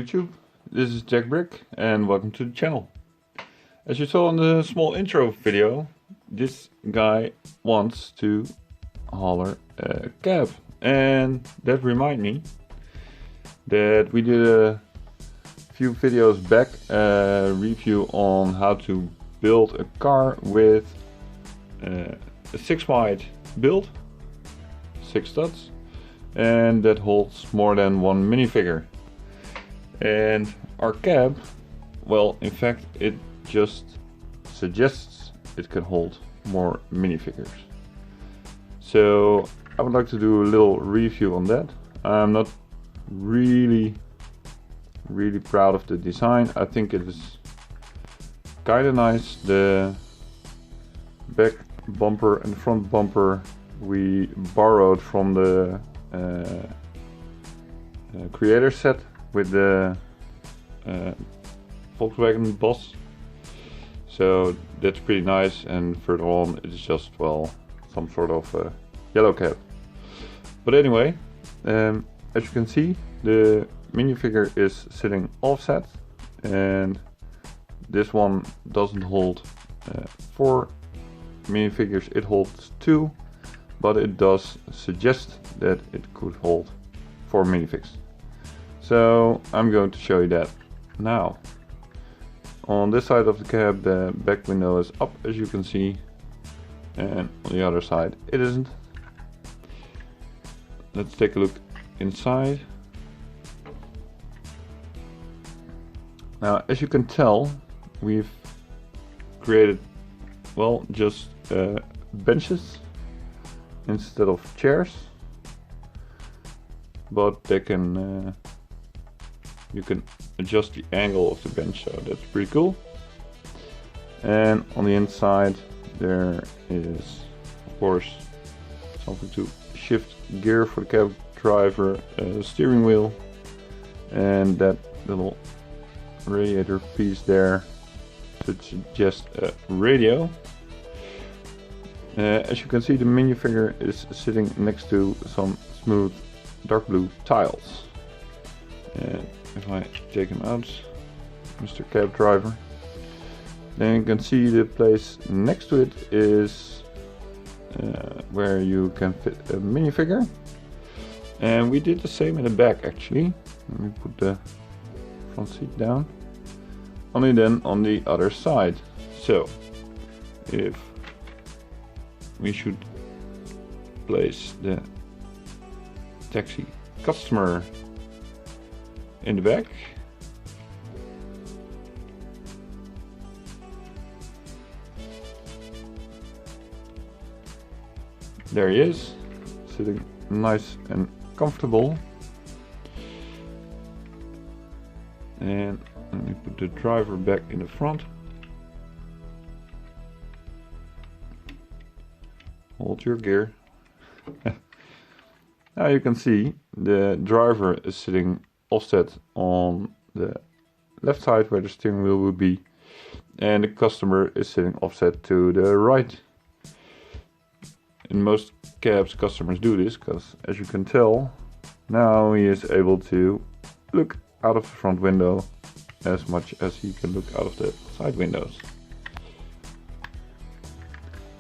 YouTube, this is Jack Brick and welcome to the channel. As you saw in the small intro video, this guy wants to holler a cab, and that reminded me that we did a few videos back a review on how to build a car with a 6 wide build, 6 studs, and that holds more than one minifigure. And our cab, well, in fact, it just suggests it can hold more minifigures. So I would like to do a little review on that. I'm not really proud of the design. I think it is kind of nice. The back bumper and front bumper we borrowed from the creator set with the Volkswagen Boss, so that's pretty nice. And further on it's just, well, some sort of yellow cab. But anyway, as you can see, the minifigure is sitting offset, and this one doesn't hold 4 minifigures, it holds 2, but it does suggest that it could hold 4 minifigs. So I'm going to show you that now. On this side of the cab, the back window is up, as you can see, and on the other side it isn't. Let's take a look inside. Now, as you can tell, we've created, well, just benches instead of chairs, but they can you can adjust the angle of the bench, so that's pretty cool. And on the inside there is, of course, something to shift gear for the cab driver, a steering wheel, and that little radiator piece there to suggest a radio. As you can see, the minifigure is sitting next to some smooth dark blue tiles. And if I take him out, Mr. Cab Driver, then you can see the place next to it is where you can fit a minifigure. And we did the same in the back, actually. Let me put the front seat down. Only then on the other side. So if we should place the taxi customer in the back, there he is, sitting nice and comfortable. And let me put the driver back in the front. Hold your gear. Now you can see the driver is sitting offset on the left side where the steering wheel would be, and the customer is sitting offset to the right. In most cabs, customers do this because, as you can tell, now he is able to look out of the front window as much as he can look out of the side windows.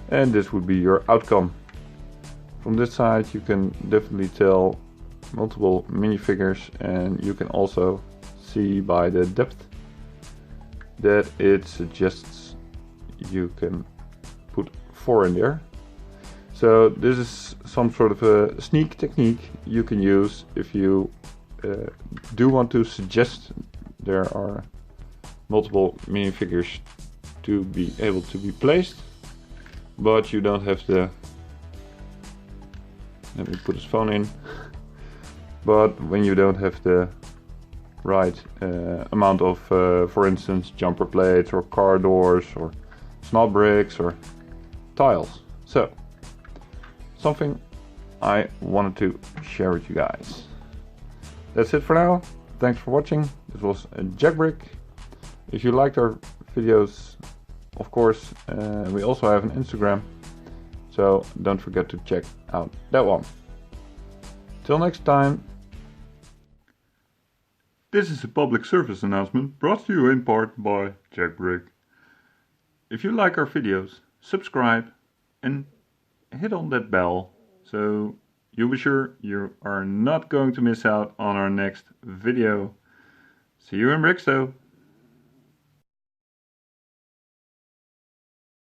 And this would be your outcome. From this side you can definitely tell multiple minifigures, and you can also see by the depth that it suggests you can put 4 in there. So this is some sort of a sneak technique you can use if you do want to suggest there are multiple minifigures to be able to be placed, but you don't have the, let me put his phone in, but when you don't have the right amount of, for instance, jumper plates or car doors or snob bricks or tiles. So something I wanted to share with you guys. That's it for now. Thanks for watching. This was Jack Brick. If you liked our videos, of course, we also have an Instagram, so don't forget to check out that one. Till next time. This is a public service announcement brought to you in part by JackBrick. If you like our videos, subscribe and hit on that bell so you'll be sure you are not going to miss out on our next video. See you in Brixto!